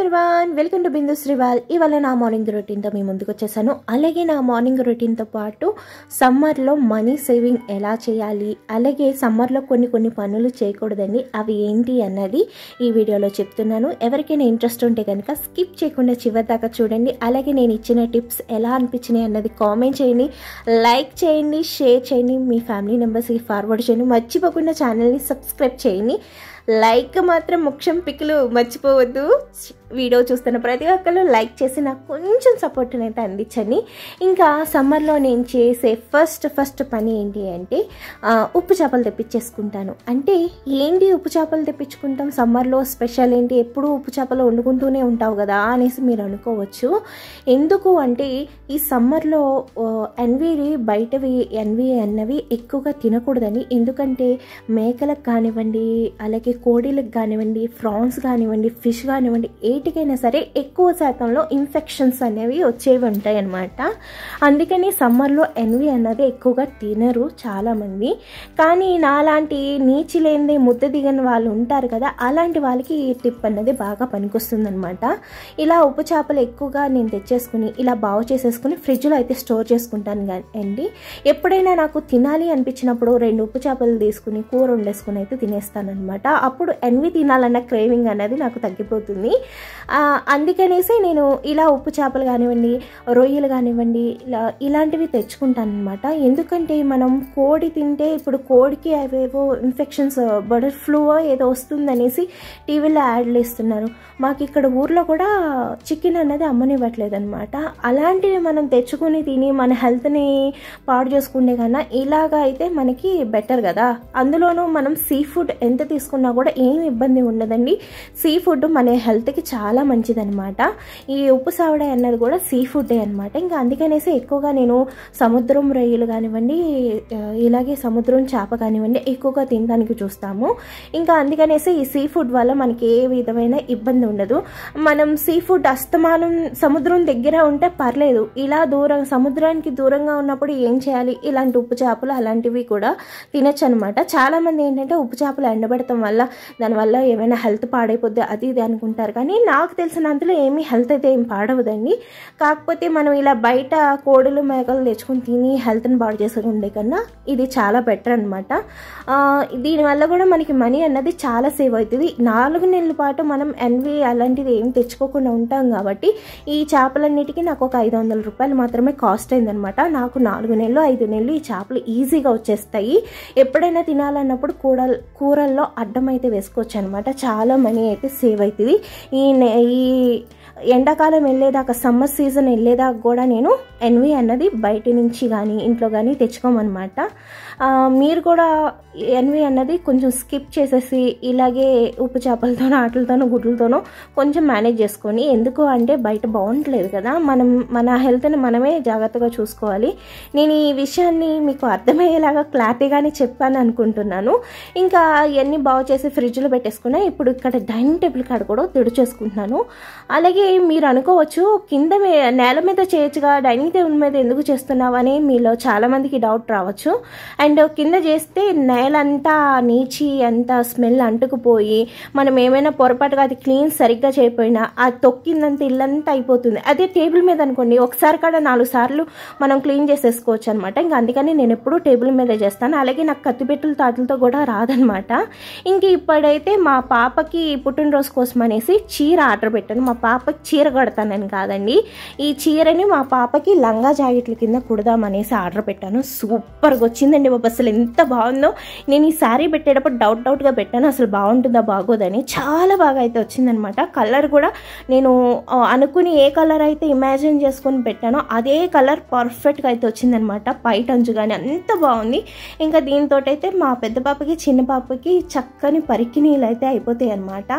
Everyone, welcome to బిందు శ్రీవాల్. ఇవాళ నా morning రొటీన్తో మీ ముందుకు వచ్చేసాను. అలాగే నా మార్నింగ్ రొటీన్తో పాటు సమ్మర్లో మనీ సేవింగ్ ఎలా చేయాలి, అలాగే సమ్మర్లో కొన్ని పనులు చేయకూడదండి, అవి ఏంటి అన్నది ఈ వీడియోలో చెప్తున్నాను. ఎవరికైనా ఇంట్రెస్ట్ ఉంటే కనుక స్కిప్ చేయకుండా చివరి దాకా చూడండి. అలాగే నేను ఇచ్చిన టిప్స్ ఎలా అనిపించినాయి అన్నది కామెంట్ చేయండి, లైక్ చేయండి, షేర్ చేయండి, మీ ఫ్యామిలీ మెంబర్స్కి ఫార్వర్డ్ చేయండి. మర్చిపోకుండా ఛానల్ని సబ్స్క్రైబ్ చేయండి. లైక్ మాత్రం ముఖ్యం, పిక్కులు మర్చిపోవద్దు. వీడియో చూస్తున్న ప్రతి ఒక్కరు లైక్ చేసి నాకు కొంచెం సపోర్ట్ అయితే అందించండి. ఇంకా సమ్మర్లో నేను చేసే ఫస్ట్ పని ఏంటి అంటే ఉప్పు చేపలు తెప్పించేసుకుంటాను. అంటే ఏంటి ఉప్పు చేపలు తెప్పించుకుంటాం, సమ్మర్లో స్పెషల్ ఏంటి, ఎప్పుడూ ఉప్పు చేపలు వండుకుంటూనే ఉంటావు కదా అనేసి మీరు అనుకోవచ్చు. ఎందుకు అంటే ఈ సమ్మర్లో బయటవి ఎన్వి అన్నవి ఎక్కువగా తినకూడదని. ఎందుకంటే మేకలకు కానివ్వండి, అలాగే కోడిలకు కానివ్వండి, ఫ్రాన్స్ కానివ్వండి, ఫిష్ కానివ్వండి, ఏటికైనా సరే ఎక్కువ శాతంలో ఇన్ఫెక్షన్స్ అనేవి వచ్చేవి ఉంటాయి అన్నమాట. అందుకని సమ్మర్లో ఎన్వి అన్నది ఎక్కువగా తినరు చాలామంది. కానీ నాలాంటి నీచి లేనిదే ముద్ద దిగని వాళ్ళు ఉంటారు కదా, అలాంటి వాళ్ళకి ఈ టిప్ అన్నది బాగా పనికొస్తుంది అనమాట. ఇలా ఉప్పు చేపలు ఎక్కువగా నేను తెచ్చేసుకుని ఇలా బాగు చేసేసుకుని ఫ్రిడ్జ్లో అయితే స్టోర్ చేసుకుంటాను అండి. ఎప్పుడైనా నాకు తినాలి అనిపించినప్పుడు 2 ఉప్పు చేపలు తీసుకుని కూర వండేసుకుని అయితే తినేస్తాను అనమాట. అప్పుడు ఎన్వి తినాలన్న క్రేవింగ్ అనేది నాకు తగ్గిపోతుంది. అందుకనేసి నేను ఇలా ఉప్పు చేపలు కానివ్వండి, రొయ్యలు కానివ్వండి, ఇలాంటివి తెచ్చుకుంటాను అనమాట. ఎందుకంటే మనం కోడి తింటే ఇప్పుడు కోడికి అవేవో ఇన్ఫెక్షన్స్, బర్డ్ ఫ్లూ ఏదో వస్తుందనేసి టీవీలో యాడ్లు ఇస్తున్నారు. మాకు ఇక్కడ ఊర్లో కూడా చికెన్ అన్నది అమ్మనివ్వట్లేదు అనమాట. అలాంటివి మనం తెచ్చుకొని తిని మన హెల్త్ని పాడు చేసుకుంటే కన్నా ఇలాగా అయితే మనకి బెటర్ కదా. అందులోనూ మనం సీ ఫుడ్ ఎంత తీసుకున్నా కూడా ఏమి ఇబ్బంది ఉండదండి. సీ ఫుడ్ మన హెల్త్కి చాలా మంచిదన్నమాట. ఈ ఉప్పు సావడాయి అన్నది కూడా సీ ఫుడ్డే అనమాట. ఇంకా అందుకనేసి ఎక్కువగా నేను సముద్రం రొయ్యలు కానివ్వండి, ఇలాగే సముద్రం చేప కానివ్వండి ఎక్కువగా తినడానికి చూస్తాము. ఇంకా అందుకనేసి ఈ సీ ఫుడ్ వల్ల మనకి ఏ విధమైన ఇబ్బంది ఉండదు. మనం సీ ఫుడ్ అస్తమానం సముద్రం దగ్గర ఉంటే పర్లేదు, ఇలా సముద్రానికి దూరంగా ఉన్నప్పుడు ఏం చేయాలి, ఇలాంటి ఉప్పు చేపలు అలాంటివి కూడా తినచ్చు అనమాట. చాలామంది ఏంటంటే ఉప్పు చేపలు ఎండబెడతాం వల్ల దానివల్ల ఏమైనా హెల్త్ పాడైపోద్ది అది ఇది అనుకుంటారు. కానీ నాకు తెలిసినంతలో ఏమీ హెల్త్ అయితే ఏం పాడవదండి. కాకపోతే మనం ఇలా బయట కోడులు మేకలు తెచ్చుకొని తిని హెల్త్ని పాడు చేసుకుంటే కన్నా ఇది చాలా బెటర్ అనమాట. దీనివల్ల కూడా మనకి మనీ అన్నది చాలా సేవ్ అవుతుంది. 4 నెలల పాటు మనం ఎన్వి అలాంటిది ఏం తెచ్చుకోకుండా ఉంటాం కాబట్టి ఈ చేపలన్నిటికీ నాకు ఒక 500 రూపాయలు మాత్రమే కాస్ట్ అయిందనమాట. నాకు 4 నెలలు 5 నెలలు ఈ చేపలు ఈజీగా వచ్చేస్తాయి. ఎప్పుడైనా తినాలన్నప్పుడు కూరల్లో అడ్డం అయితే వేసుకోవచ్చు అనమాట. చాలా మనీ అయితే సేవ్ అవుతుంది. ఈ ఎండాకాలం వెళ్ళేదాకా, సమ్మర్ సీజన్ వెళ్ళేదాకా కూడా నేను ఎన్వి అన్నది బయట నుంచి కానీ ఇంట్లో కానీ తెచ్చుకోమన్నమాట. మీరు కూడా ఎన్వి అన్నది కొంచెం స్కిప్ చేసేసి ఇలాగే ఉప్పు చేపలతోనో వాటితోనో గుడ్లతోనో కొంచెం మేనేజ్ చేసుకొని, ఎందుకు అంటే బయట బాగుంటలేదు కదా, మనం మన హెల్త్ని మనమే జాగ్రత్తగా చూసుకోవాలి. నేను ఈ విషయాన్ని మీకు అర్థమయ్యేలాగా క్లారిటీగానే చెప్పాను అనుకుంటున్నాను. ఇంకా ఇవన్నీ బాగు చేసి ఫ్రిడ్జ్లో పెట్టేసుకున్నా. ఇప్పుడు ఇక్కడ డైనింగ్ టేబుల్ కాడ కూడా తుడిచేసుకుంటున్నాను. అలాగే మీరు అనుకోవచ్చు, కింద నేల మీద చేయొచ్చుగా, డైనింగ్ టేబుల్ మీద ఎందుకు చేస్తున్నావు అని మీలో చాలామందికి డౌట్ రావచ్చు. అండ్ కింద చేస్తే నేలంతా నీచి అంతా స్మెల్ అంటుకుపోయి మనం ఏమైనా పొరపాటుగా అది క్లీన్ సరిగ్గా చేయకపోయినా అది తొక్కిందంతా ఇల్లంతా అయిపోతుంది. అదే టేబుల్ మీద అనుకోండి, ఒకసారి కాడ 4 సార్లు మనం క్లీన్ చేసేసుకోవచ్చు అనమాట. ఇంకా అందుకని నేను ఎప్పుడూ టేబుల్ మీద చేస్తాను. అలాగే నాకు కత్తిపెట్టుల తాటలతో కూడా రాదనమాట. ఇంక ఇప్పుడైతే మా పాపకి పుట్టినరోజు కోసం అనేసి చీర ఆర్డర్ పెట్టాను. మా పాపకి చీర కడతానని కాదండి, ఈ చీరని మా పాపకి లంగా జాకెట్ల కింద కుడదామనేసి ఆర్డర్ పెట్టాను. సూపర్గా వచ్చిందండి బాబు, అసలు ఎంత బాగుందో. నేను ఈ శారీ పెట్టేటప్పుడు డౌట్గా పెట్టాను, అసలు బాగుంటుందా బాగోదని. చాలా బాగా అయితే వచ్చిందనమాట. కలర్ కూడా నేను అనుకుని ఏ కలర్ అయితే ఇమాజిన్ చేసుకొని పెట్టానో అదే కలర్ పర్ఫెక్ట్గా అయితే వచ్చిందనమాట. పైట అంచు కానీ అంత బాగుంది. ఇంకా దీంతో అయితే మా పెద్ద పాపకి చిన్న పాపకి చక్కని పరికిణీలు అయితే అయిపోతాయి అనమాట.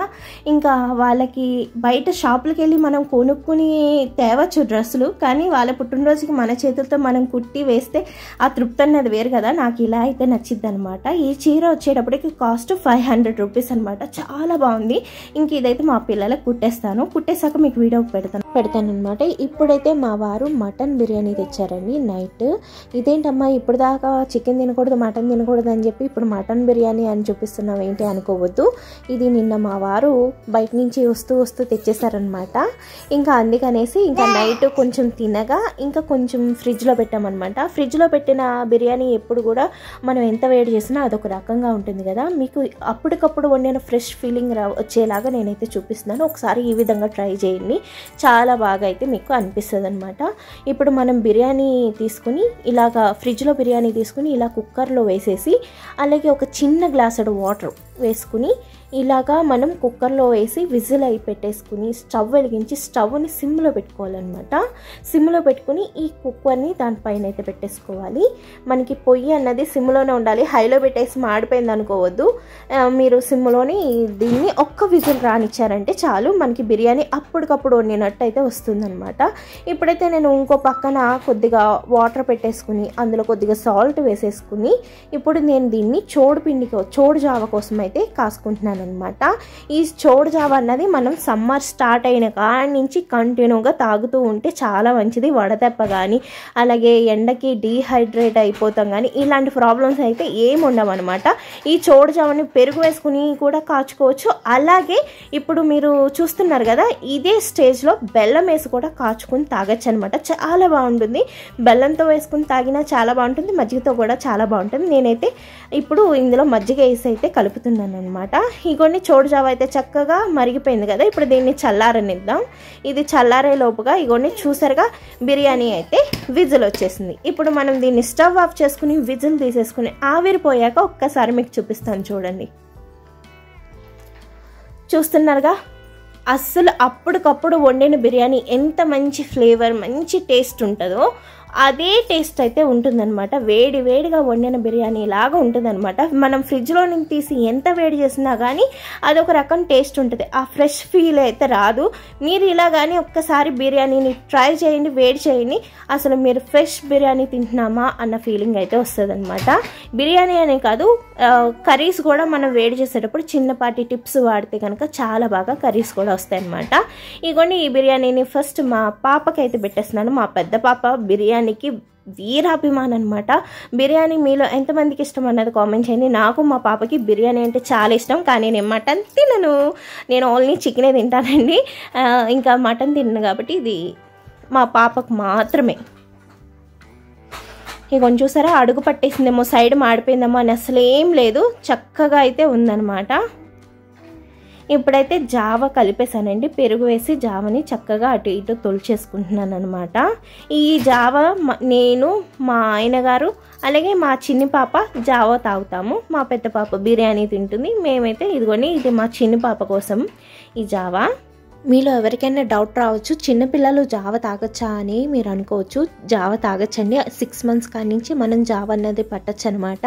ఇంకా వాళ్ళకి బయట షాపులకి వెళ్ళి మనం కొనుక్కుని తేవచ్చు డ్రెస్సులు, కానీ వాళ్ళ పుట్టినరోజుకి మన చేతులతో మనం కుట్టి వేస్తే ఆ తృప్తి అన్నది వేరు కదా. నాకు ఇలా అయితే నచ్చిద్ది అనమాట. ఈ చీర వచ్చేటప్పటికి కాస్ట్ 500 రూపీస్ అనమాట. చాలా బాగుంది. ఇంక ఇదైతే మా పిల్లలకు కుట్టేస్తాను. కుట్టేశాక మీకు వీడియో పెడతాను అనమాట. ఇప్పుడైతే మా వారు మటన్ బిర్యానీ తెచ్చారండి నైట్. ఇదేంటమ్మా ఇప్పుడు దాకా చికెన్ తినకూడదు మటన్ తినకూడదు అని చెప్పి ఇప్పుడు మటన్ బిర్యానీ అని చూపిస్తున్నావు ఏంటి అనుకోవద్దు. ఇది నిన్న మా వారు బయట నుంచి వస్తూ తెచ్చేసారనమాట. ఇంకా అందుకనేసి ఇంకా నైట్ కొంచెం తినగా ఇంకా కొంచెం ఫ్రిడ్జ్లో పెట్టామన్నమాట. ఫ్రిడ్జ్లో పెట్టిన బిర్యానీ ఎప్పుడు కూడా మనం ఎంత వేడి చేసినా అదొక రకంగా ఉంటుంది కదా. మీకు అప్పటికప్పుడు వండిన ఫ్రెష్ ఫీలింగ్ వచ్చేలాగా నేనైతే చూపిస్తున్నాను. ఒకసారి ఈ విధంగా ట్రై చేయండి, చాలా బాగా అయితే మీకు అనిపిస్తుంది అనమాట. ఇప్పుడు మనం బిర్యానీ తీసుకుని ఇలాగా ఫ్రిడ్జ్లో బిర్యానీ తీసుకుని ఇలా కుక్కర్లో వేసేసి అలాగే ఒక చిన్న గ్లాసుడు వాటర్ వేసుకుని ఇలాగా మనం కుక్కర్లో వేసి విజిల్ అయి పెట్టేసుకుని స్టవ్ వెలిగించి స్టవ్ని సిమ్లో పెట్టుకోవాలన్నమాట. సిమ్లో పెట్టుకుని ఈ కుక్కర్ని దానిపైన అయితే పెట్టేసుకోవాలి. మనకి పొయ్యి అన్నది సిమ్లోనే ఉండాలి, హైలో పెట్టేసి మాడిపోయింది అనుకోవద్దు. మీరు సిమ్లోని దీన్ని ఒక్క విజిల్ రానిచ్చారంటే చాలు, మనకి బిర్యానీ అప్పటికప్పుడు వండినట్టు అయితే వస్తుందన్నమాట. ఇప్పుడైతే నేను ఇంకో పక్కన కొద్దిగా వాటర్ పెట్టేసుకుని అందులో కొద్దిగా సాల్ట్ వేసేసుకుని ఇప్పుడు నేను దీన్ని చోడు జావ కోసం అయితే కాసుకుంటున్నాను అనమాట. ఈ చోడు జావ అన్నది మనం సమ్మర్ స్టార్ట్ అయిన కాడి నుంచి కంటిన్యూగా తాగుతూ ఉంటే చాలా మంచిది. వడదెబ్బ కానీ అలాగే ఎండకి డీహైడ్రేట్ అయిపోతాం కానీ ఇలాంటి ప్రాబ్లమ్స్ అయితే ఏమి ఉండవన్నమాట. ఈ చోడు జావని పెరుగు వేసుకుని కూడా కాచుకోవచ్చు. అలాగే ఇప్పుడు మీరు చూస్తున్నారు కదా ఇదే స్టేజ్లో బెల్లం వేసి కూడా కాచుకుని తాగొచ్చు అనమాట. చాలా బాగుంటుంది. బెల్లంతో వేసుకుని తాగినా చాలా బాగుంటుంది, మజ్జిగతో కూడా చాలా బాగుంటుంది. నేనైతే ఇప్పుడు ఇందులో మజ్జిగ వేసి అయితే కలుపుతున్నాను అనమాట. ఇగోండి చోడు జావ అయితే చక్కగా మరిగిపోయింది కదా. ఇప్పుడు దీన్ని చల్లారనిద్దాం. ఇది చల్లారే లోపుగా ఇగోండి చూసారుగా బిర్యానీ అయితే విజిల్ వచ్చేసింది. ఇప్పుడు మనం దీన్ని స్టవ్ ఆఫ్ చేసుకుని విజిల్ తీసేసుకుని ఆవిరిపోయాక ఒక్కసారి మీకు చూపిస్తాను చూడండి. చూస్తున్నారుగా అస్సలు అప్పటికప్పుడు వండిన బిర్యానీ ఎంత మంచి ఫ్లేవర్ మంచి టేస్ట్ ఉంటుందో అదే టేస్ట్ అయితే ఉంటుందన్నమాట. వేడిగా వండిన బిర్యానీ లాగా ఉంటుందన్నమాట. మనం ఫ్రిడ్జ్లో నుంచి తీసి ఎంత వేడి చేసినా కానీ అదొక రకం టేస్ట్ ఉంటుంది, ఆ ఫ్రెష్ ఫీల్ అయితే రాదు. మీరు ఇలా కానీ ఒక్కసారి బిర్యానీని ట్రై చేయండి, వేడి చేయండి, అసలు మీరు ఫ్రెష్ బిర్యానీ తింటున్నామా అన్న ఫీలింగ్ అయితే వస్తుంది అనమాట. బిర్యానీ అనే కాదు కర్రీస్ కూడా మనం వేడి చేసేటప్పుడు చిన్నపాటి టిప్స్ వాడితే కనుక చాలా బాగా కర్రీస్ కూడా వస్తాయి అనమాట. ఇగోండి ఈ బిర్యానీని ఫస్ట్ మా పాపకైతే పెట్టేస్తున్నాను. మా పెద్ద పాప బిర్యానీకి వీరాభిమానం అనమాట. బిర్యానీ మీలో ఎంతమందికి ఇష్టం అన్నది కామెంట్ చేయండి. నాకు మా పాపకి బిర్యానీ అంటే చాలా ఇష్టం, కానీ నేను మటన్ తినను, నేను ఓన్లీ చికెనే తింటానండి. ఇంకా మటన్ తినను కాబట్టి ఇది మా పాపకు మాత్రమే. ఇక కొంచెం చూసారా అడుగు పట్టేసిందేమో, సైడ్ మాడిపోయిందేమో అని అసలు ఏం లేదు, చక్కగా అయితే ఉందన్నమాట. ఇప్పుడైతే జావ కలిపేసానండి. పెరుగు వేసి జావని చక్కగా అటు ఇటు తొలిచేసుకుంటున్నాను అనమాట. ఈ జావ నేను మా ఆయన గారు అలాగే మా చిన్ని పాప జావ తాగుతాము. మా పెద్ద పాప బిర్యానీ తింటుంది. మేమైతే ఇదిగోని ఇది మా చిన్ని పాప కోసం ఈ జావ. మీలో ఎవరికైనా డౌట్ రావచ్చు, చిన్నపిల్లలు జావ తాగొచ్చా అని మీరు అనుకోవచ్చు. జావ తాగొచ్చండి. 6 months కాడి నుంచి మనం జావ అన్నది పట్టచ్చు అనమాట.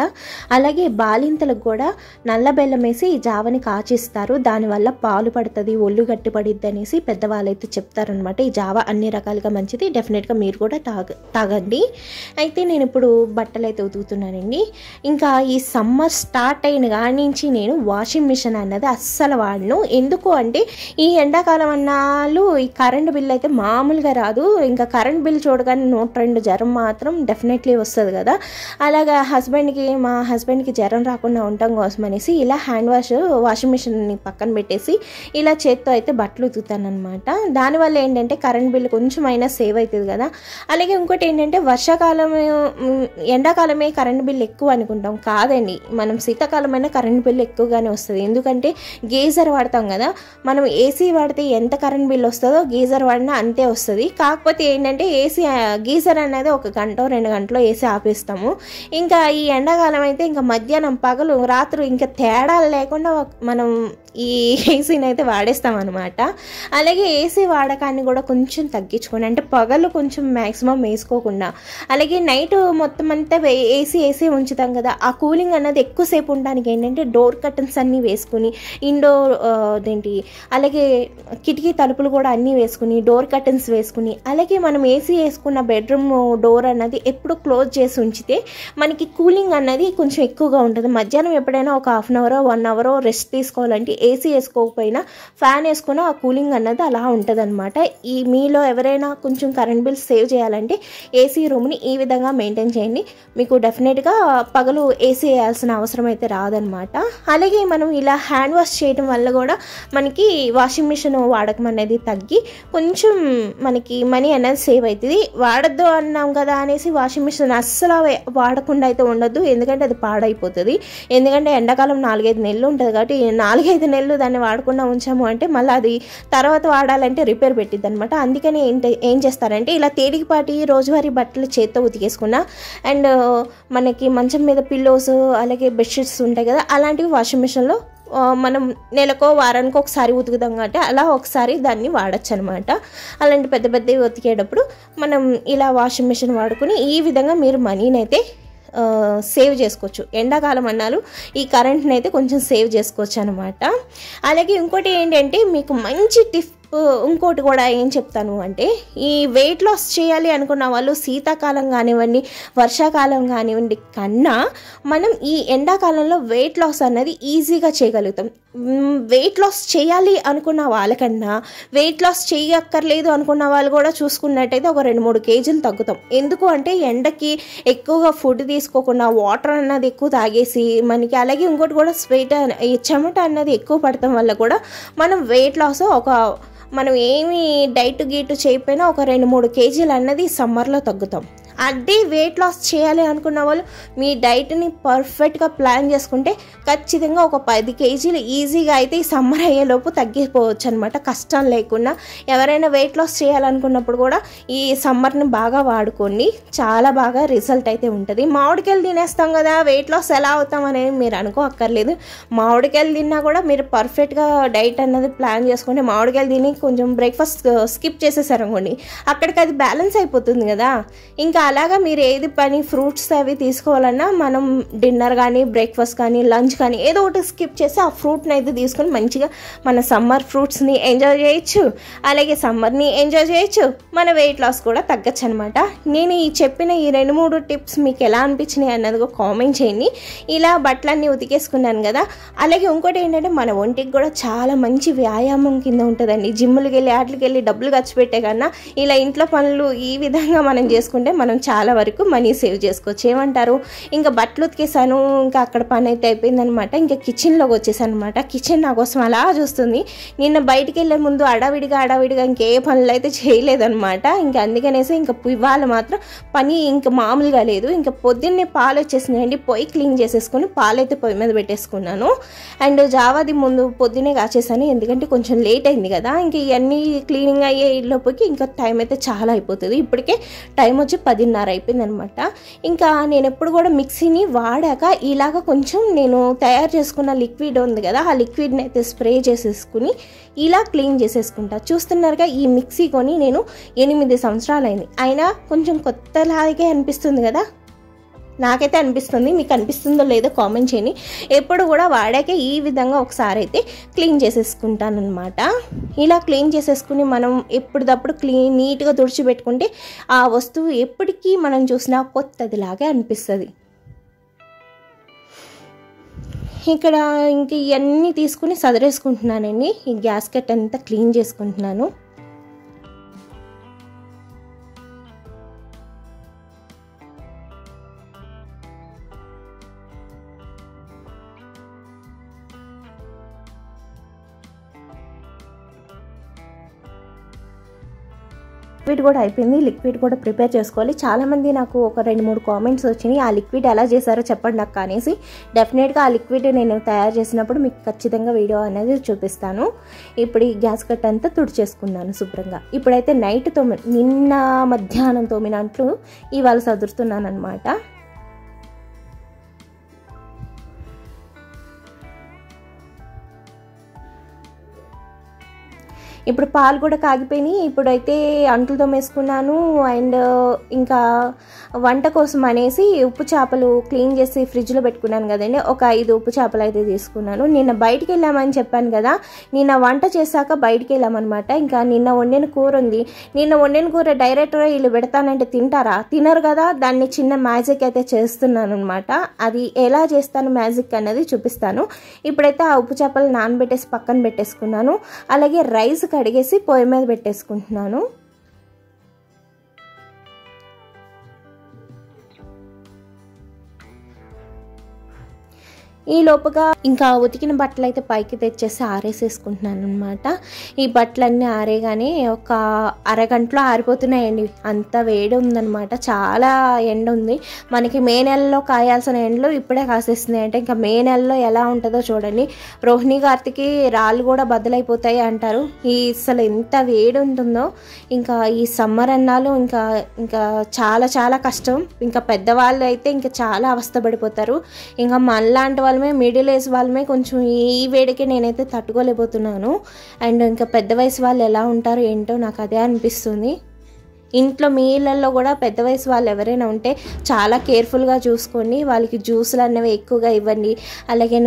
అలాగే బాలింతలకు కూడా నల్ల బెల్లం వేసి ఈ జావని కాచిస్తారు, దానివల్ల పాలు పడుతుంది, ఒళ్ళు గట్టి పడిద్ది అనేసి పెద్దవాళ్ళు అయితే చెప్తారనమాట. ఈ జావ అన్ని రకాలుగా మంచిది, డెఫినెట్గా మీరు కూడా తాగండి. అయితే నేను ఇప్పుడు బట్టలు అయితే ఉతుకుతున్నానండి. ఇంకా ఈ సమ్మర్ స్టార్ట్ అయిన కాడి నుంచి నేను వాషింగ్ మిషన్ అన్నది అస్సలు వాడను. ఎందుకు అంటే ఈ ఎండాకాలం అన్నాళ్ళు ఈ కరెంట్ బిల్ అయితే మామూలుగా రాదు. ఇంకా కరెంట్ బిల్ చూడగానే 102 జ్వరం మాత్రం డెఫినెట్లీ వస్తుంది కదా. అలాగా మా హస్బెండ్కి జ్వరం రాకుండా ఉండటం కోసం అనేసి ఇలా వాషింగ్ మిషన్ని పక్కన పెట్టేసి ఇలా చేత్తో అయితే బట్టలు ఉతుకుతాను అనమాట. దానివల్ల ఏంటంటే కరెంట్ బిల్ కొంచెం అయినా సేవ్ అవుతుంది కదా. అలాగే ఇంకోటి ఏంటంటే ఎండాకాలమే కరెంట్ బిల్ ఎక్కువ అనుకుంటాం, కాదండి. మనం శీతాకాలమైనా కరెంట్ బిల్ ఎక్కువగానే వస్తుంది. ఎందుకంటే గీజర్ వాడతాం కదా. మనం ఏసీ వాడితే ఎంత కరెంట్ బిల్ వస్తుందో గీజర్ వాడినా అంతే వస్తుంది. కాకపోతే ఏంటంటే గీజర్ అనేది 1 గంట 2 గంటలో వేసి ఆపేస్తాము. ఇంకా ఈ ఎండాకాలం అయితే ఇంకా మధ్యాహ్నం పగలు రాత్రి ఇంకా తేడా లేకుండా మనం ఈ ఏసీని అయితే వాడేస్తామన్నమాట. అలాగే ఏసీ వాడకాన్ని కూడా కొంచెం తగ్గించుకోండి. అంటే పగలు కొంచెం మ్యాక్సిమం వేసుకోకుండా, అలాగే నైట్ మొత్తం అంతా ఏసీ ఉంచుతాం కదా, ఆ కూలింగ్ అన్నది ఎక్కువసేపు ఉండడానికి ఏంటంటే డోర్ కర్టన్స్ అన్నీ వేసుకుని, ఇండోర్ అలాగే కిటికీ తలుపులు కూడా అన్నీ వేసుకుని, డోర్ కర్టన్స్ వేసుకుని, అలాగే మనం ఏసీ వేసుకున్న బెడ్రూమ్ డోర్ అన్నది ఎప్పుడు క్లోజ్ చేసి ఉంచితే మనకి కూలింగ్ అన్నది కొంచెం ఎక్కువగా ఉంటుంది. మధ్యాహ్నం ఎప్పుడైనా ఒక half an hour 1 hour rest తీసుకోవాలంటే ఏసీ వేసుకోకపోయినా ఫ్యాన్ వేసుకున్న ఆ కూలింగ్ అన్నది అలా ఉంటుంది అనమాట. ఈ మీలో ఎవరైనా కొంచెం కరెంట్ బిల్ సేవ్ చేయాలంటే ఏసీ రూమ్ని ఈ విధంగా మెయింటైన్ చేయండి. మీకు డెఫినెట్గా పగలు ఏసీ వేయాల్సిన అవసరం అయితే రాదనమాట. అలాగే మనం ఇలా హ్యాండ్ వాష్ చేయడం వల్ల కూడా మనకి వాషింగ్ మిషన్ వాడకం అనేది తగ్గి కొంచెం మనకి మనీ అనేది సేవ్ అవుతుంది. వాడద్దు అన్నాం కదా అనేసి వాషింగ్ మిషన్ అస్సలు వాడకుండా అయితే ఉండొద్దు, ఎందుకంటే అది పాడైపోతుంది. ఎందుకంటే ఎండాకాలం 4-5 నెలలు ఉంటుంది కాబట్టి 4-5 నెలలు దాన్ని వాడకుండా ఉంచాము అంటే మళ్ళీ అది తర్వాత వాడాలంటే రిపేర్ పెట్టిద్ది అనమాట. అందుకని ఏం చేస్తారంటే ఇలా తేలికపాటి రోజువారీ బట్టలు చేత్తో ఉతికేసుకున్నా, అండ్ మనకి మంచం మీద పిల్లోస్ అలాగే బెడ్షీట్స్ ఉంటాయి కదా, అలాంటివి వాషింగ్ మిషన్లో మనం నెలకో వారానికి ఒకసారి ఉతుకుతాం కాబట్టి అలా ఒకసారి దాన్ని వాడచ్చు అనమాట. అలాంటి పెద్ద పెద్దవి ఉతికేటప్పుడు మనం ఇలా వాషింగ్ మిషన్ వాడుకుని ఈ విధంగా మీరు మనీని అయితే సేవ్ చేసుకోవచ్చు. ఎండాకాలం అన్నాలు ఈ కరెంట్ని అయితే కొంచెం సేవ్ చేసుకోవచ్చు అనమాట. అలాగే ఇంకోటి ఏంటంటే మీకు మంచి టిప్ ఇంకోటి కూడా ఏం చెప్తాను అంటే, ఈ వెయిట్ లాస్ చేయాలి అనుకున్న వాళ్ళు శీతాకాలం కానివ్వండి వర్షాకాలం కానివ్వండి కన్నా మనం ఈ ఎండాకాలంలో వెయిట్ లాస్ అన్నది ఈజీగా చేయగలుగుతాం. వెయిట్ లాస్ చేయాలి అనుకున్న వాళ్ళకన్నా వెయిట్ లాస్ చేయక్కర్లేదు అనుకున్న వాళ్ళు కూడా చూసుకున్నట్టయితే ఒక 2-3 కేజీలు తగ్గుతాం. ఎందుకు అంటే ఎండకి ఎక్కువగా ఫుడ్ తీసుకోకుండా వాటర్ అన్నది ఎక్కువ తాగేసి మనకి, అలాగే ఇంకోటి కూడా చెమట అన్నది ఎక్కువ పడటం వల్ల కూడా మనం వెయిట్ లాస్ మనం ఏమి డైట్ గీటు చేయకపోయినా ఒక 2-3 కేజీలు అన్నది సమ్మర్లో తగ్గుతాం. అదే వెయిట్ లాస్ చేయాలి అనుకున్న వాళ్ళు మీ డైట్ని పర్ఫెక్ట్గా ప్లాన్ చేసుకుంటే ఖచ్చితంగా ఒక 10 కేజీలు ఈజీగా అయితే ఈ సమ్మర్ అయ్యేలోపు తగ్గిపోవచ్చు అనమాట, కష్టం లేకుండా. ఎవరైనా వెయిట్ లాస్ చేయాలనుకున్నప్పుడు కూడా ఈ సమ్మర్ని బాగా వాడుకోండి, చాలా బాగా రిజల్ట్ అయితే ఉంటుంది. మామిడికాయలు తినేస్తాం కదా, వెయిట్ లాస్ ఎలా అవుతాం అనేది మీరు అనుకోక్కర్లేదు. మామిడికాయలు తిన్నా కూడా మీరు పర్ఫెక్ట్గా డైట్ అన్నది ప్లాన్ చేసుకుంటే, మామిడికాయలు తిని కొంచెం బ్రేక్ఫాస్ట్ స్కిప్ చేసేసారనుకోండి, అక్కడికి అది బ్యాలెన్స్ అయిపోతుంది కదా. ఇంకా అలాగా మీరు ఏది పని ఫ్రూట్స్ అవి తీసుకోవాలన్నా మనం డిన్నర్ కానీ బ్రేక్ఫాస్ట్ కానీ లంచ్ కానీ ఏదో ఒకటి స్కిప్ చేసి ఆ ఫ్రూట్ని అయితే తీసుకొని మంచిగా మన సమ్మర్ ఫ్రూట్స్ని ఎంజాయ్ చేయొచ్చు, అలాగే సమ్మర్ని ఎంజాయ్ చేయొచ్చు, మన వెయిట్ లాస్ కూడా తగ్గచ్చు అనమాట. నేను ఈ చెప్పిన ఈ 2-3 టిప్స్ మీకు ఎలా అనిపించినాయి అన్నది కామెంట్ చేయండి. ఇలా బట్టలన్నీ ఉతికేసుకున్నాను కదా. అలాగే ఇంకోటి ఏంటంటే మన ఒంటికి కూడా చాలా మంచి వ్యాయామం కింద ఉంటుందండి. జిమ్ములకి వెళ్ళి వాటికి వెళ్ళి డబ్బులు ఖర్చు పెట్టే కన్నా ఇలా ఇంట్లో పనులు ఈ విధంగా మనం చేసుకుంటే మనం చాలా వరకు మనీ సేవ్ చేసుకోవచ్చు. ఏమంటారు? ఇంకా బట్టలు ఉతికేసాను, ఇంకా అక్కడ పని అయితే అయిపోయిందనమాట. ఇంకా కిచెన్లోకి వచ్చేసాను అనమాట. కిచెన్ నా కోసం అలా చూస్తుంది. నిన్న బయటికి వెళ్ళే ముందు అడావిడిగా ఇంకే పనులు అయితే చేయలేదనమాట. ఇంకా అందుకనేసి ఇంకా ఇవాళ మాత్రం పని ఇంకా మామూలుగా లేదు. ఇంకా పొద్దున్నే పాలు వచ్చేసినాయండి, పొయ్యి క్లీన్ చేసేసుకొని పాలైతే పొయ్యి మీద పెట్టేసుకున్నాను. అండ్ జావాది ముందు పొద్దునే కాచేసాను, ఎందుకంటే కొంచెం లేట్ అయింది కదా. ఇంక ఇవన్నీ క్లీనింగ్ అయ్యే లోపలికి ఇంకా టైం అయితే చాలా అయిపోతుంది. ఇప్పటికే టైం వచ్చి 10:30 అయిపోయిందనమాట. ఇంకా నేను ఎప్పుడు కూడా మిక్సీని వాడాక ఇలాగ కొంచెం నేను తయారు చేసుకున్న లిక్విడ్ ఉంది కదా, ఆ లిక్విడ్ని అయితే స్ప్రే చేసేసుకుని ఇలా క్లీన్ చేసేసుకుంటా. చూస్తున్నారుగా, ఈ మిక్సీ కొని నేను 8 సంవత్సరాలు అయింది, అయినా కొంచెం కొత్తలాగే అనిపిస్తుంది కదా. నాకైతే అనిపిస్తుంది, మీకు అనిపిస్తుందో లేదో కామెంట్ చేయండి. ఎప్పుడు కూడా వాడాకే ఈ విధంగా ఒకసారి అయితే క్లీన్ చేసేసుకుంటాను అనమాట. ఇలా క్లీన్ చేసేసుకుని మనం ఎప్పటిదప్పుడు నీట్గా తుడిచిపెట్టుకుంటే ఆ వస్తువు ఎప్పటికీ మనం చూసినా కొత్తదిలాగే అనిపిస్తుంది. ఇక్కడ ఇంక ఇవన్నీ తీసుకుని సదరేసుకుంటున్నానండి. ఈ గ్యాస్కెట్ అంతా క్లీన్ చేసుకుంటున్నాను. లిక్విడ్ కూడా అయిపోయింది, లిక్విడ్ కూడా ప్రిపేర్ చేసుకోవాలి. చాలామంది నాకు ఒక 2-3 కామెంట్స్ వచ్చినాయి, ఆ లిక్విడ్ ఎలా చేశారో చెప్పండి నాకు అనేసి. డెఫినెట్గా ఆ లిక్విడ్ నేను తయారు చేసినప్పుడు మీకు ఖచ్చితంగా వీడియో అనేది చూపిస్తాను. ఇప్పుడు ఈ గ్యాస్ కట్ అంతా తుడిచేసుకున్నాను శుభ్రంగా. ఇప్పుడైతే నైట్ నిన్న మధ్యాహ్నం తోమినట్లు ఇవాళ సదురుతున్నాను అనమాట. ఇప్పుడు పాలు కూడా కాగిపోయినాయి. ఇప్పుడైతే అంట్లు తోమేసుకున్నాను. అండ్ ఇంకా వంట కోసం అనేసి ఉప్పు చేపలు క్లీన్ చేసి ఫ్రిడ్జ్లో పెట్టుకున్నాను కదండి. ఒక 5 ఉప్పు చేపలు అయితే తీసుకున్నాను. నిన్న బయటికి వెళ్ళామని చెప్పాను కదా, నిన్న వంట చేశాక బయటికి వెళ్ళామన్నమాట. ఇంకా నిన్న వండిన కూర ఉంది. నిన్న వండిన కూర డైరెక్ట్గా వీళ్ళు పెడతానంటే తింటారా? తినరు కదా. దాన్ని చిన్న మ్యాజిక్ అయితే చేస్తున్నాను అనమాట. అది ఎలా చేస్తాను మ్యాజిక్ అన్నది చూపిస్తాను. ఇప్పుడైతే ఆ ఉప్పు చేపలు నానబెట్టేసి పక్కన పెట్టేసుకున్నాను. అలాగే రైస్ కడిగేసి పొయ్యి మీద పెట్టేసుకుంటున్నాను. ఈ లోపుగా ఇంకా ఉతికిన బట్టలు అయితే పైకి తెచ్చేసి ఆరేసేసుకుంటున్నాను అనమాట. ఈ బట్టలన్నీ ఆరేగానే ఒక అరగంటలో ఆరిపోతున్నాయండి. అంత వేడి ఉందనమాట. చాలా ఎండ ఉంది. మనకి మే నెలలో కాయాల్సిన ఎండలు ఇప్పుడే కాసేస్తున్నాయి. అంటే ఇంకా మే నెలలో ఎలా ఉంటుందో చూడండి. రోహిణి కార్తికి రాళ్ళు కూడా బద్దలైపోతాయి అంటారు. అసలు ఎంత వేడి ఉంటుందో. ఇంకా ఈ సమ్మర్ అన్నాలు ఇంకా చాలా చాలా కష్టం. ఇంకా పెద్దవాళ్ళు అయితే ఇంకా చాలా అవస్థపడిపోతారు. ఇంకా మనలాంటి వాళ్ళమే, మిడిల్ ఏజ్ వాళ్ళమే కొంచెం ఈ వేడికి నేనైతే తట్టుకోలేకపోతున్నాను. అండ్ ఇంకా పెద్ద వయసు వాళ్ళు ఎలా ఉంటారో ఏంటో నాకు అదే అనిపిస్తుంది. ఇంట్లో మీ ఇళ్ళల్లో కూడా పెద్ద వయసు వాళ్ళు ఎవరైనా ఉంటే చాలా కేర్ఫుల్గా చూసుకోండి. వాళ్ళకి జ్యూసులు అన్నవి ఎక్కువగా ఇవ్వండి. అలాగే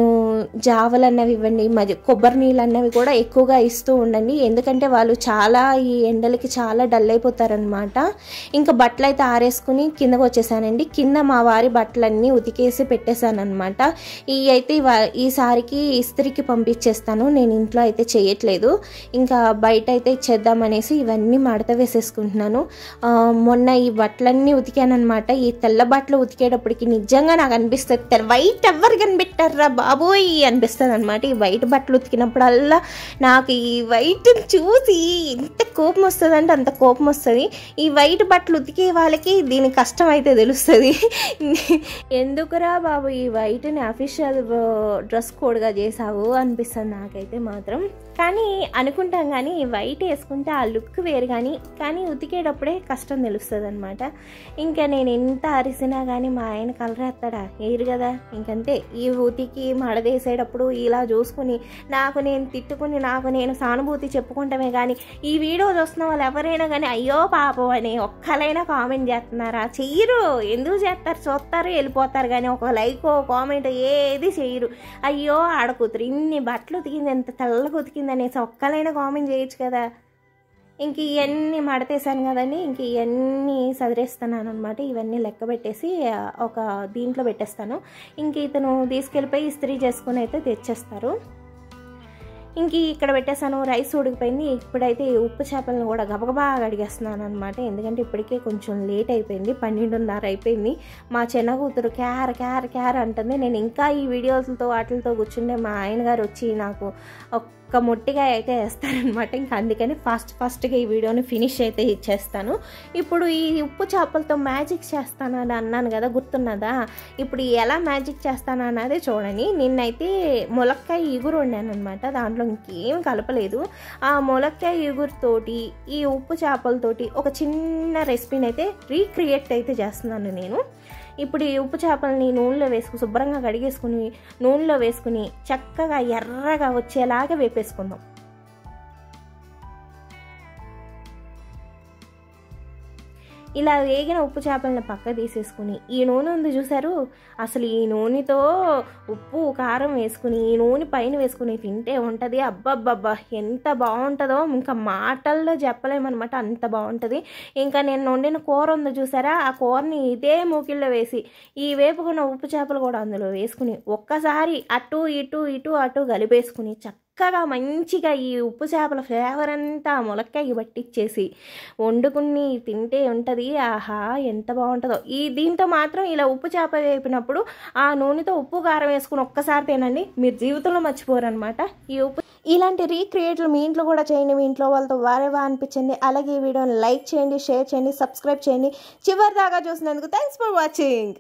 జావలు అన్నవి ఇవ్వండి. కొబ్బరి నీళ్ళు అన్నవి కూడా ఎక్కువగా ఇస్తూ ఉండండి. ఎందుకంటే వాళ్ళు చాలా ఈ ఎండలకి చాలా డల్ అయిపోతారనమాట. ఇంకా బట్టలు అయితే ఆరేసుకుని కిందకు వచ్చేసానండి. కింద మా వారి బట్టలన్నీ ఉతికేసి పెట్టేశాను అనమాట. అయితే ఈసారికి ఇస్త్రీకి పంపించేస్తాను. నేను ఇంట్లో అయితే చేయట్లేదు. ఇంకా బయట అయితే ఇచ్చేద్దామనేసి ఇవన్నీ మడత వేసేసుకుంటున్నాను. మొన్న ఈ బట్టలన్నీ ఉతికానమాట. ఈ తెల్ల బట్టలు ఉతికేటప్పటికి నిజంగా నాకు అనిపిస్తుంది, వైట్ ఎవరు కనిపెట్టారా బాబోయ్ అనిపిస్తుంది అనమాట. ఈ వైట్ బట్టలు ఉతికినప్పుడల్లా నాకు ఈ వైట్ చూసి ఎంత కోపం వస్తుంది అంటే అంత కోపం వస్తుంది. ఈ వైట్ బట్టలు ఉతికే వాళ్ళకి దీని కష్టం అయితే తెలుస్తుంది. ఎందుకురా బాబు ఈ వైట్ని అఫీషియల్ డ్రెస్ కోడ్గా చేసావు అనిపిస్తుంది నాకైతే మాత్రం. కానీ అనుకుంటాం కానీ వైట్ వేసుకుంటే ఆ లుక్ వేరు, కానీ ఉతికేటప్పుడే కష్టం తెలుస్తుంది అనమాట. ఇంకా నేను ఎంత అరిసినా కానీ మా ఆయన కలర్ వేస్తాడా? వేయరు కదా. ఇంకంతే. ఈ ఉతికి మడదేసేటప్పుడు ఇలా చూసుకుని నాకు నేను తిట్టుకుని నాకు నేను సానుభూతి చెప్పుకుంటామే కానీ ఈ వీడియో చూస్తున్న వాళ్ళు ఎవరైనా కానీ అయ్యో పాపం అని ఒక్కలైనా కామెంట్ చేస్తున్నారా? చెయ్యరు. ఎందుకు చేస్తారు? చూస్తారు వెళ్ళిపోతారు కానీ ఒక లైక్ కామెంట్ ఏది చేయరు. అయ్యో ఆడకూతురు ఇన్ని బట్టలు ఉతికింది, ఎంత తెల్లగా ఉతికింది అనేసి ఒక్కలైనా కామెంట్ చేయొచ్చు కదా. ఇంక ఇవన్నీ మడతేసాను కదండి. ఇంక ఇవన్నీ సదిరేస్తున్నాను అనమాట. ఇవన్నీ లెక్క పెట్టేసి ఒక దీంట్లో పెట్టేస్తాను. ఇంక ఇతను తీసుకెళ్ళిపోయి ఇస్త్రీ చేసుకుని అయితే తెచ్చేస్తారు. ఇంక ఇక్కడ పెట్టేసాను. రైస్ ఉడికిపోయింది. ఇప్పుడైతే ఉప్పు చేపలను కూడా గబగబా అడిగేస్తున్నాను అనమాట. ఎందుకంటే ఇప్పటికే కొంచెం లేట్ అయిపోయింది. 12:30 అయిపోయింది. మా చిన్న కూతురు క్యార్ క్యార్ క్యార్ అంటుంది. నేను ఇంకా ఈ వీడియోలతో వాటితో కూర్చుంటే మా ఆయన గారు వచ్చి నాకు ఒక్క మొట్టిగా అయితే వేస్తారనమాట. ఇంకా అందుకని ఫాస్ట్గా ఈ వీడియోని ఫినిష్ అయితే ఇచ్చేస్తాను. ఇప్పుడు ఈ ఉప్పు చేపలతో మ్యాజిక్ చేస్తాను అని అన్నాను కదా, గుర్తున్నదా? ఇప్పుడు ఎలా మ్యాజిక్ చేస్తాను అన్నది చూడండి. నిన్నైతే ములక్కాయ ఇగురు వండాను అనమాట. దాంట్లో ఇంకేం కలపలేదు. ఆ ములక్కాయ ఇగురుతోటి ఈ ఉప్పు చేపలతోటి ఒక చిన్న రెసిపీని అయితే రీక్రియేట్ అయితే చేస్తున్నాను నేను. ఇప్పుడు ఈ ఉప్పు చేపలని నూనెలో వేసుకుని శుభ్రంగా కడిగేసుకుని నూనెలో వేసుకుని చక్కగా ఎర్రగా వచ్చేలాగా వేపేసుకుందాం. ఇలా వేగిన ఉప్పు చేపలను పక్క తీసేసుకుని ఈ నూనె ఉంది చూసారు, అసలు ఈ నూనెతో ఉప్పు కారం వేసుకుని ఈ నూనె పైన వేసుకుని తింటే ఉంటుంది. అబ్బబ్బబ్బా ఎంత బాగుంటుందో ఇంకా మాటల్లో చెప్పలేమన్నమాట. అంత బాగుంటుంది. ఇంకా నేను వండిన కూర ఉంది చూసారా, ఆ కూరని ఇదే మూకిల్లో వేసి ఈ వేపుకున్న ఉప్పు చేపలు కూడా అందులో వేసుకుని ఒక్కసారి అటు ఇటు ఇటు అటు కలిపేసుకుని చక్కగా మంచిగా ఈ ఉప్పు చేపల ఫ్లేవర్ అంతా ములక్కాయకి పట్టించేసి వండుకుని తింటే ఉంటుంది. ఆహా ఎంత బాగుంటుందో. దీంతో మాత్రం ఇలా ఉప్పు చేప వేపినప్పుడు ఆ నూనెతో ఉప్పు కారం వేసుకుని ఒక్కసారి తినండి, మీరు జీవితంలో మర్చిపోరు అనమాట. ఈ ఉప్పు ఇలాంటి రీక్రియేట్లు మీ ఇంట్లో కూడా చేయండి. మీ ఇంట్లో వాళ్ళతో వారేవా అనిపించండి. అలాగే ఈ వీడియోని లైక్ చేయండి, షేర్ చేయండి, సబ్స్క్రైబ్ చేయండి. చివరి దాకా చూసినందుకు థ్యాంక్స్ ఫర్ వాచింగ్.